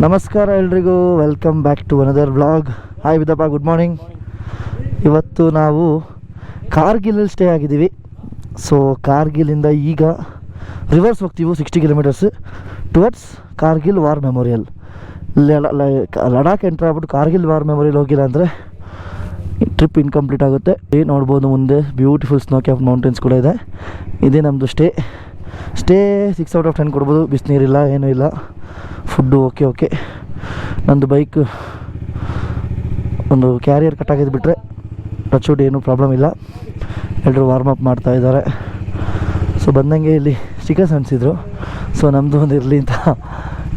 ನಮಸ್ಕಾರ ಎಲ್ರಿಗೂ, welcome back to another vlog. Hi Vidappa, good morning. ಇವತ್ತು ನಾವು ಕಾರ್ಗಿಲಲ್ಲಿ ಸ್ಟೇ ಆಗಿದ್ದೀವಿ. ಸೊ ಕಾರ್ಗಿಲಿಂದ ಈಗ ರಿವರ್ಸ್ ಹೋಗ್ತೀವಿ 60 kilometres towards Kargil war memorial. Ladakh entry ಆಗ್ಬಿಟ್ಟು ಕಾರ್ಗಿಲ್ ವಾರ್ ಮೆಮೋರಿಯಲ್ ಹೋಗಿಲ್ಲ ಅಂದರೆ ಟ್ರಿಪ್ ಇನ್ಕಂಪ್ಲೀಟ್ ಆಗುತ್ತೆ. ನೋಡ್ಬೋದು ಮುಂದೆ ಬ್ಯೂಟಿಫುಲ್ ಸ್ನೋ ಕ್ಯಾಪ್ ಮೌಂಟೇನ್ಸ್ ಕೂಡ ಇದೆ. ಇದೇ ನಮ್ಮದು ಸ್ಟೇ 6 ಔಟ್ ಆಫ್ 10 ಕೊಡ್ಬೋದು. ಬಿಸಿನೀರಿಲ್ಲ, ಏನೂ ಇಲ್ಲ, ಫುಡ್ಡು ಓಕೆ. ನಂದು ಬೈಕ್ ಒಂದು ಕ್ಯಾರಿಯರ್ ಕಟ್ಟಾಗಿದ್ದು ಬಿಟ್ಟರೆ ಟಚ್ವುಡ್ ಏನೂ ಪ್ರಾಬ್ಲಮ್ ಇಲ್ಲ. ಎಲ್ಲರೂ ವಾರ್ಮ್ ಅಪ್ ಮಾಡ್ತಾ ಇದ್ದಾರೆ. ಸೊ ಬಂದಂಗೆ ಇಲ್ಲಿ ಸ್ಟಿಕರ್ಸ್ ಅನಿಸಿದ್ರು. ಸೊ ನಮ್ಮದು ಒಂದು ಇರಲಿ ಅಂತ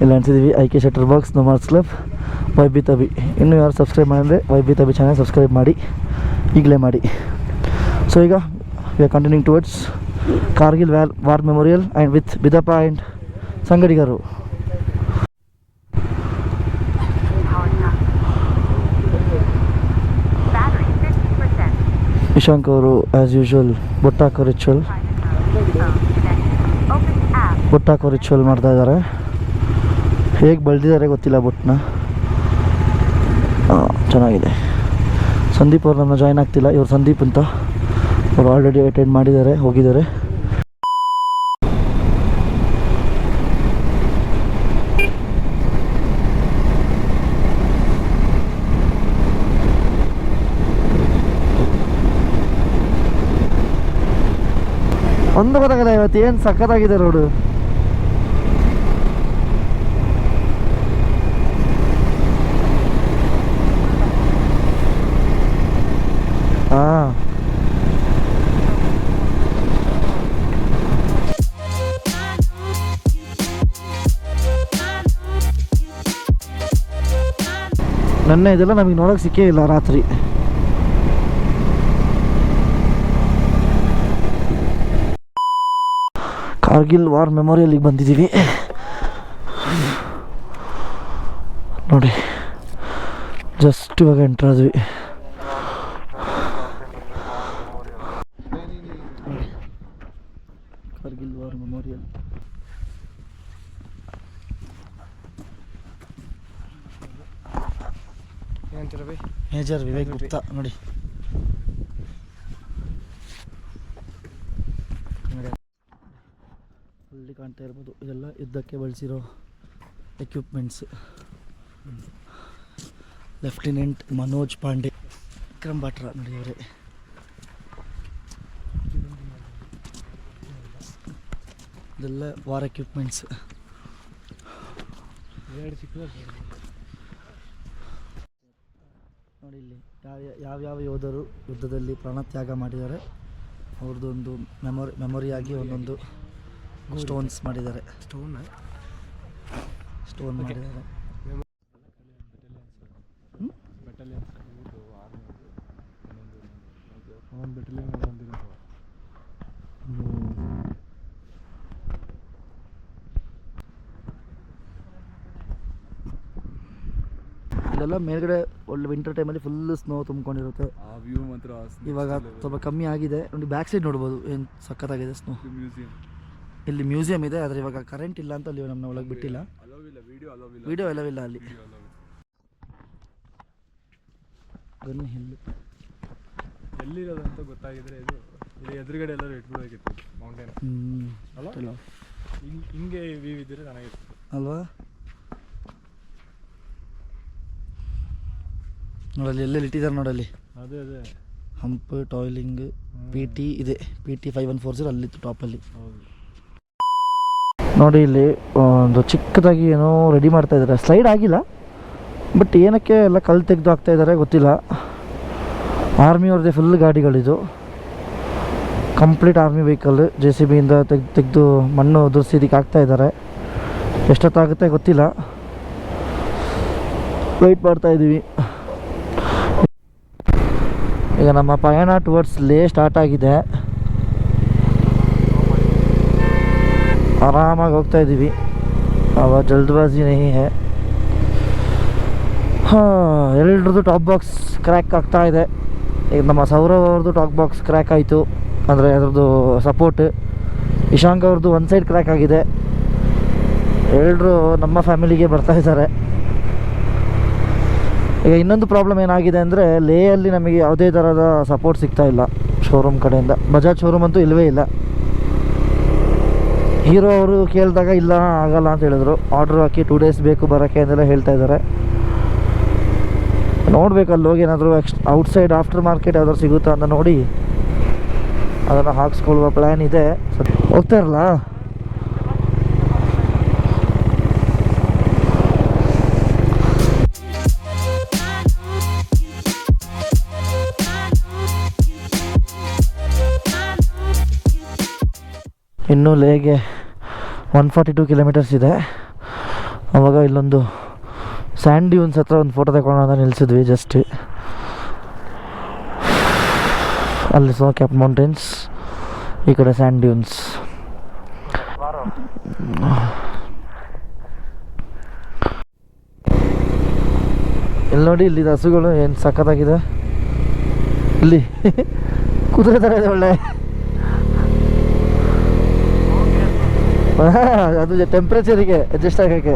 ಇಲ್ಲಿ ಅನಿಸಿದ್ವಿ. ಐಕೆ ಶಟರ್ ಬಾಕ್ಸ್, ನೊಮಾಡ್ಸ್ ಕ್ಲಬ್, ವೈಬಿ ತಬಿ. ಇನ್ನೂ ಯಾರು ಸಬ್ಸ್ಕ್ರೈಬ್ ಮಾಡಿದ್ರೆ ವೈಬಿ ತಬಿ ಚಾನಲ್ ಸಬ್ಸ್ಕ್ರೈಬ್ ಮಾಡಿ, ಈಗಲೇ ಮಾಡಿ. ಸೊ ಈಗ we are continuing towards Kargil war memorial and with Bidappa and ಸಂಗಡಿಗರು. ಇಶಾಂಕ್ ಅವರು ಆ್ಯಸ್ ಯೂಶ್ವಲ್ ಬೊಟ್ಟಾಕೋ ರಿಚುವಲ್ ಮಾಡ್ತಾ ಇದ್ದಾರೆ. ಹೇಗೆ ಬೆಳೆದಿದ್ದಾರೆ ಗೊತ್ತಿಲ್ಲ ಬೊಟ್ಟನ್ನ. ಚೆನ್ನಾಗಿದೆ. ಸಂದೀಪ್ ಅವ್ರು ನಮ್ಮ ಜಾಯ್ನ್ ಆಗ್ತಿಲ್ಲ. ಇವ್ರು ಸಂದೀಪ್ ಅಂತ, ಅವ್ರು ಆಲ್ರೆಡಿ ಅಟೆಂಡ್ ಮಾಡಿದ್ದಾರೆ, ಹೋಗಿದ್ದಾರೆ. ಒಂದು ಗೊತ್ತಾಗಲ್ಲ ಇವತ್ತು ಏನು ಸಖತ್ತಾಗಿದೆ ರೋಡು. ಹಾಂ, ನೆನ್ನೆ ಇದೆಲ್ಲ ನಮಗೆ ನೋಡೋಕೆ ಸಿಕ್ಕೇ ಇಲ್ಲ ರಾತ್ರಿ. ಕಾರ್ಗಿಲ್ ವಾರ್ ಮೆಮೋರಿಯಲ್ಗೆ ಬಂದಿದ್ದೀವಿ ನೋಡಿ. ಜಸ್ಟ್ ಇವಾಗ ಎಂಟ್ರ್ ಆದ್ವಿ. Kargil war memorial. Major Vivek Gupta ನೋಡಿ. ಅಲ್ಲಿ ಕಾಣ್ತಾ ಇರ್ಬೋದು, ಇದೆಲ್ಲ ಯುದ್ಧಕ್ಕೆ ಬಳಸಿರೋ ಎಕ್ವಿಪ್ಮೆಂಟ್ಸ್. ಲೆಫ್ಟಿನೆಂಟ್ ಮನೋಜ್ ಪಾಂಡೆ, ವಿಕ್ರಮ್ ಬಾಟ್ರಾ ನೋಡಿ ಅವರೇ. ಇದೆಲ್ಲ ವಾರ್ ಎಕ್ವಿಪ್ಮೆಂಟ್ಸ್. ನೋಡಿ ಇಲ್ಲಿ ಯಾವ್ಯಾವ ಯೋಧರು ಯುದ್ಧದಲ್ಲಿ ಪ್ರಾಣತ್ಯಾಗ ಮಾಡಿದ್ದಾರೆ ಅವ್ರದ್ದೊಂದು ಮೆಮೊರಿಯಾಗಿ ಒಂದೊಂದು ಸ್ಟೋನ್ಸ್ ಮಾಡಿದ್ದಾರೆ. ಸ್ಟೋನ್ ಮಾಡಿದ್ದಾರೆ. ಇಲ್ಲೆಲ್ಲ ಮೇಲ್ಗಡೆ ಒಳ್ಳೆ ವಿಂಟರ್ ಟೈಮಲ್ಲಿ ಫುಲ್ ಸ್ನೋ ತುಂಬ್ಕೊಂಡಿರುತ್ತೆ. ಇವಾಗ ಸ್ವಲ್ಪ ಕಮ್ಮಿ ಆಗಿದೆ ನೋಡಿ. ಬ್ಯಾಕ್ ಸೈಡ್ ನೋಡ್ಬೋದು ಏನು ಸಖತ್ತಾಗಿದೆ ಸ್ನೋ. ಇಲ್ಲಿ ಮ್ಯೂಸಿಯಂ ಇದೆ, ಆದರೆ ಇವಾಗ ಕರೆಂಟ್ ಇಲ್ಲ ಅಂತ ಅಲ್ಲಿ ನಮ್ಮನ್ನ ಒಳಗೆ ಬಿಟ್ಟಿಲ್ಲ. ವಿಡಿಯೋ ಎಲ್ಲವಿಲ್ಲ ಅಲ್ಲಿ. ಗನ್ ಹಿಲ್ ಎಲ್ಲಿರೋದಂತ ಗೊತ್ತಾಗಿದ್ರೆ ಇದು ಎದುರುಗಡೆ ಎಲ್ಲರೂ ಇಟ್ಬಿಡೋಗಿತ್ತು ಮೌಂಟೇನ್ ಅಲ್ಲ. ಹಿಂಗೆ ವ್ಯೂ ಇದ್ದರೆ ಚೆನ್ನಾಗಿತ್ತು ಅಲ್ವಾ. ನೋಡಲ್ಲಿ ಎಲ್ಲೆಲ್ಲಿ ಇಟ್ಟಿದ್ದಾರೆ ನೋಡಲ್ಲಿ. ಅದೇ ಹಂಪ್ ಟಾಯ್ಲಿಂಗ್ PT ಇದೆ. PT 5140 ಅಲ್ಲಿತ್ತು ಟಾಪಲ್ಲಿ ನೋಡಿ. ಇಲ್ಲಿ ಒಂದು ಚಿಕ್ಕದಾಗಿ ಏನೋ ರೆಡಿ ಮಾಡ್ತಾ ಇದ್ದಾರೆ. ಸ್ಲೈಡ್ ಆಗಿಲ್ಲ, ಬಟ್ ಏನಕ್ಕೆ ಎಲ್ಲ ಕಲ್ಲು ತೆಗೆದು ಹಾಕ್ತಾ ಇದ್ದಾರೆ ಗೊತ್ತಿಲ್ಲ. ಆರ್ಮಿ ಅವ್ರದ್ದೇ ಫುಲ್ ಗಾಡಿಗಳಿದು, ಕಂಪ್ಲೀಟ್ ಆರ್ಮಿ ವೆಹಿಕಲ್. JCB ಇಂದ ತೆಗೆದು ಮಣ್ಣು ಉದುರಿಸಿದಕ್ಕೆ ಹಾಕ್ತಾ ಇದ್ದಾರೆ. ಎಷ್ಟೊತ್ತಾಗುತ್ತೆ ಗೊತ್ತಿಲ್ಲ, ವೆಯ್ಟ್ ಮಾಡ್ತಾ ಇದ್ದೀವಿ. ಈಗ ನಮ್ಮ ಪಯಣ ಟುವರ್ಡ್ಸ್ ಲೇ ಸ್ಟಾರ್ಟ್ ಆಗಿದೆ. ಆರಾಮಾಗಿ ಹೋಗ್ತಾ ಇದ್ದೀವಿ. ಅವ ಜಲ್ದಬಾಜಿ ನಹಿ ಹೈ. ಎಲ್ರದ್ದು ಟಾಪ್ ಬಾಕ್ಸ್ ಕ್ರ್ಯಾಕ್ ಆಗ್ತಾ ಇದೆ. ಈಗ ನಮ್ಮ ಸೌರವ್ ಅವ್ರದ್ದು ಟಾಪ್ ಬಾಕ್ಸ್ ಕ್ರ್ಯಾಕ್ ಆಯಿತು, ಅಂದರೆ ಅದರದ್ದು ಸಪೋರ್ಟ್. ಇಶಾಂಕ್ ಅವ್ರದ್ದು ಒಂದು ಸೈಡ್ ಕ್ರ್ಯಾಕ್ ಆಗಿದೆ. ಎಲ್ಲರೂ ನಮ್ಮ ಫ್ಯಾಮಿಲಿಗೆ ಬರ್ತಾ ಇದ್ದಾರೆ. ಈಗ ಇನ್ನೊಂದು ಪ್ರಾಬ್ಲಮ್ ಏನಾಗಿದೆ ಅಂದರೆ ಲೇಯಲ್ಲಿ ನಮಗೆ ಯಾವುದೇ ಥರದ ಸಪೋರ್ಟ್ ಸಿಗ್ತಾ ಇಲ್ಲ ಶೋರೂಮ್ ಕಡೆಯಿಂದ. ಬಜಾಜ್ ಶೋರೂಮ್ ಅಂತೂ ಇಲ್ಲವೇ ಇಲ್ಲ. ಹೀರೋ ಅವರು ಕೇಳಿದಾಗ ಇಲ್ಲ ಆಗಲ್ಲ ಅಂತ ಹೇಳಿದ್ರು. ಆರ್ಡ್ರ್ ಹಾಕಿ 2 days ಬೇಕು ಬರೋಕ್ಕೆ ಅಂತೆಲ್ಲ ಹೇಳ್ತಾ ಇದ್ದಾರೆ. ನೋಡ್ಬೇಕು ಅಲ್ಲಿ ಹೋಗಿ ಏನಾದರೂ ಔಟ್ಸೈಡ್ ಆಫ್ಟರ್ ಮಾರ್ಕೆಟ್ ಯಾವ್ದಾದ್ರು ಸಿಗುತ್ತಾ ಅಂತ ನೋಡಿ ಅದನ್ನು ಹಾಕ್ಸ್ಕೊಳ್ಳುವ ಪ್ಲ್ಯಾನ್ ಇದೆ. ಹೋಗ್ತಾ ಇರಲ್ಲ. ಇನ್ನೂ ಲೇಗೆ 142 ಕಿಲೋಮೀಟರ್ಸ್ ಇದೆ. ಆವಾಗ ಇಲ್ಲೊಂದು ಸ್ಯಾಂಡ್ ಡ್ಯೂನ್ಸ್ ಹತ್ರ ಒಂದು ಫೋಟೋ ತಗೊಳ್ಳೋಣ ಅಂತ ನಿಲ್ಲಿಸಿದ್ವಿ ಜಸ್ಟ್. ಅಲ್ಲಿ ಸ್ನೋ ಕ್ಯಾಪ್ ಮೌಂಟೇನ್ಸ್, ಈ ಕಡೆ ಸ್ಯಾಂಡ್ ಡ್ಯೂನ್ಸ್. ಇಲ್ಲಿ ನೋಡಿ, ಇಲ್ಲಿ ಹಸುಗಳು ಏನು ಸಖತ್ತಾಗಿದೆ. ಇಲ್ಲಿ ಕುದುರೆ ಥರ ಇದೆ ಒಳ್ಳೆ. ಅದು ಟೆಂಪ್ರೇಚರಿಗೆ ಅಡ್ಜಸ್ಟ್ ಆಗೋಕ್ಕೆ.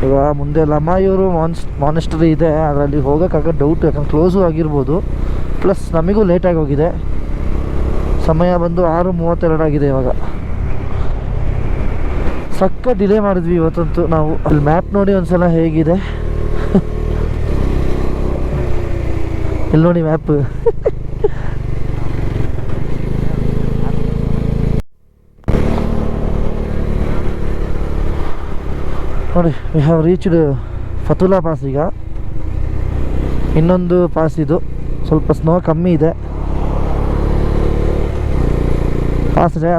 ಇವಾಗ ಮುಂದೆ ಲಮಾಯೂರು ಮಾನೆಸ್ಟರಿ ಇದೆ, ಅದರಲ್ಲಿ ಹೋಗೋಕ್ಕಾಗ ಡೌಟ್, ಯಾಕಂದ್ರೆ ಕ್ಲೋಸು ಆಗಿರ್ಬೋದು. ಪ್ಲಸ್ ನಮಗೂ ಲೇಟಾಗಿ ಹೋಗಿದೆ. ಸಮಯ ಬಂದು 6:32 ಆಗಿದೆ ಇವಾಗ. ಸಕ್ಕ ಡಿಲೇ ಮಾಡಿದ್ವಿ ಇವತ್ತಂತೂ ನಾವು. ಅಲ್ಲಿ ಮ್ಯಾಪ್ ನೋಡಿ ಒಂದ್ಸಲ ಹೇಗಿದೆ. ಇಲ್ಲಿ ನೋಡಿ ಮ್ಯಾಪ್. ನೋಡಿ, we have reached Fotula pass. ಈಗ ಇನ್ನೊಂದು ಪಾಸ್ ಇದು, ಸ್ವಲ್ಪ ಸ್ನೋ ಕಮ್ಮಿ ಇದೆ.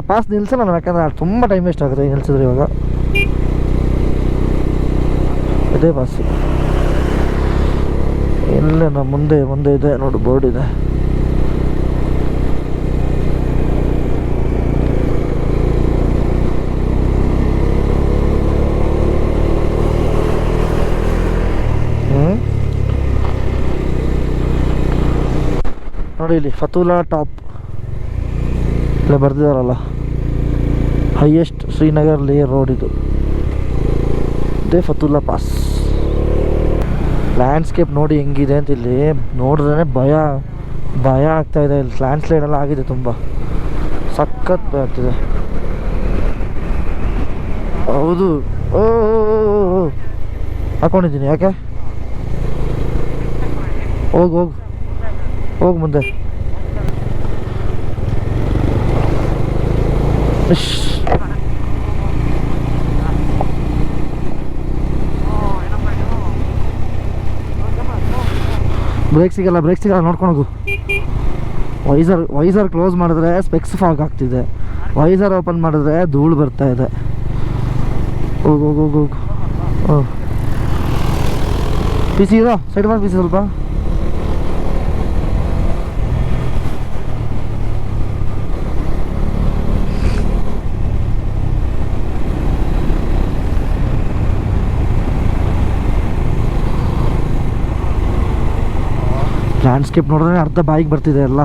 ಪಾಸ್ ನಿಲ್ಸೋಣ ನಾವು, ಯಾಕಂದರೆ ತುಂಬ ಟೈಮ್ ವೇಸ್ಟ್ ಆಗುತ್ತೆ ನಿಲ್ಸಿದ್ರೆ. ಇವಾಗ ಇದೇ ಪಾಸ್. ಇಲ್ಲೇ ನಾವು ಮುಂದೆ ಇದೆ ನೋಡಿ, ಬೋರ್ಡ್ ಇದೆ. ನೋಡಿ ಇಲ್ಲಿ ಫತುಲಾ ಟಾಪ್ ಇಲ್ಲೇ ಬರ್ದಿದಾರಲ್ಲ, ಹೈಯೆಸ್ಟ್ ಶ್ರೀನಗರ್ ಲೇಯರ್ ರೋಡ್ ಇದು. ಇದೇ ಫತುಲಾ ಪಾಸ್. ಲ್ಯಾಂಡ್ಸ್ಕೇಪ್ ನೋಡಿ ಹೆಂಗಿದೆ ಅಂತ. ಇಲ್ಲಿ ನೋಡಿದ್ರೆ ಭಯ ಆಗ್ತಾಯಿದೆ. ಇಲ್ಲಿ ಲ್ಯಾಂಡ್ಸ್ಲೈಡ್ ಎಲ್ಲ ಆಗಿದೆ, ತುಂಬ ಸಖತ್ ಭಯ ಆಗ್ತಿದೆ. ಹೌದು. ಓ ಹಾಕೊಂಡಿದ್ದೀನಿ. ಯಾಕೆ? ಹೋಗು ಮುಂದೆ. ಬ್ರೇಕ್ ಸಿಗಲ್ಲ ನೋಡ್ಕೊಂಡು ಹೋಗು. ವೈಸರ್ ಕ್ಲೋಸ್ ಮಾಡಿದ್ರೆ ಸ್ಪೆಕ್ಸ್ ಫಾಗ್ ಆಗ್ತಿದೆ. ವೈಸರ್ ಓಪನ್ ಮಾಡಿದ್ರೆ ಧೂಳು ಬರ್ತಾ ಇದೆ. ಹೋಗು. ಪಿಸಿ ಇರೋ ಸೈಡ್ ಮಾಡಿ, ಪಿಸಿ ಸ್ವಲ್ಪ. ಲ್ಯಾಂಡ್ಸ್ಕೇಪ್ ನೋಡಿದ್ರೆ ಅರ್ಧ ಬಾಯಿಗೆ ಬರ್ತಿದೆ ಎಲ್ಲ.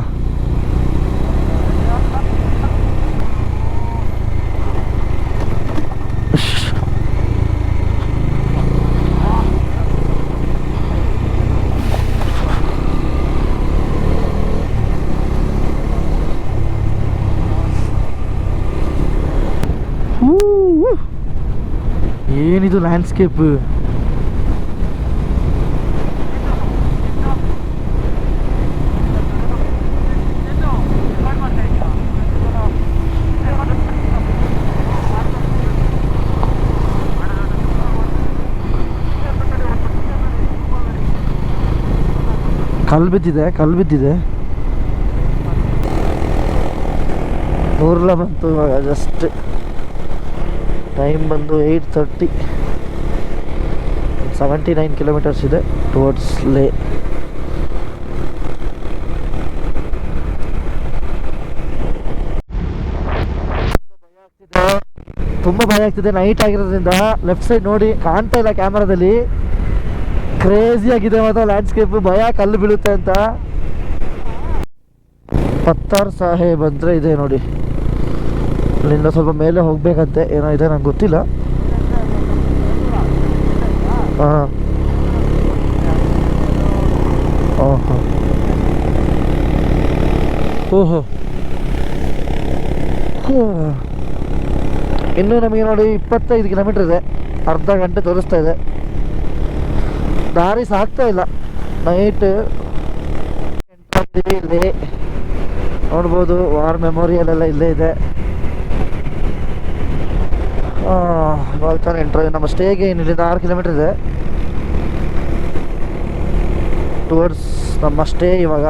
ಏನಿದು ಲ್ಯಾಂಡ್ಸ್ಕೇಪ್. ಕಲ್ಲು ಬಿದ್ದಿದೆ. ನೂರೆಲ್ಲ ಬಂತು ಇವಾಗ. ಜಸ್ಟ್ ಟೈಮ್ ಬಂದು 8:30. 79 ಕಿಲೋಮೀಟರ್ಸ್ ಇದೆ ಟುವರ್ಡ್ಸ್ ಲೇ. ತುಂಬ ಭಯ ಆಗ್ತಿದೆ ನೈಟ್ ಆಗಿರೋದ್ರಿಂದ. ಲೆಫ್ಟ್ ಸೈಡ್ ನೋಡಿ, ಕಾಣ್ತಾ ಇಲ್ಲ ಕ್ಯಾಮ್ರಾದಲ್ಲಿ. ಕ್ರೇಜಿ ಆಗಿದೆ ಮಾತ್ರ ಲ್ಯಾಂಡ್ಸ್ಕೇಪ್. ಭಯ ಕಲ್ಲು ಬೀಳುತ್ತೆ ಅಂತ. ಪತ್ತಾರ್ ಸಾಹೇಬ್ ಅಂದರೆ ಇದೆ ನೋಡಿ. ಅಲ್ಲಿಂದ ಸ್ವಲ್ಪ ಮೇಲೆ ಹೋಗ್ಬೇಕಂತೆ, ಏನೋ ಇದೆ ನಂಗೆ ಗೊತ್ತಿಲ್ಲ. ಹಾಂ ಓಹೋ ಓಹೋ ಇನ್ನೂ ನಮಗೆ ನೋಡಿ 25 ಕಿಲೋಮೀಟ್ರ್ ಇದೆ, ಅರ್ಧ ಗಂಟೆ ತೋರಿಸ್ತಾ ಇದೆ. ದಾರಿ ಸಾಕ್ತಾ ಇಲ್ಲ. ನೈಟ್ ಇಲ್ಲಿ ನೋಡ್ಬೋದು, ವಾರ್ ಮೆಮೋರಿಯಲ್ ಎಲ್ಲ ಇಲ್ಲೇ ಇದೆ. ಇವಾಗ ತಾನೇ ಎಂಟ್ರಿ. ನಮ್ಮ ಸ್ಟೇಗೆ ಇಲ್ಲಿಂದ 6 ಕಿಲೋಮೀಟ್ರ್ ಇದೆ ಟುವರ್ಡ್ಸ್ ನಮ್ಮ ಸ್ಟೇ. ಇವಾಗ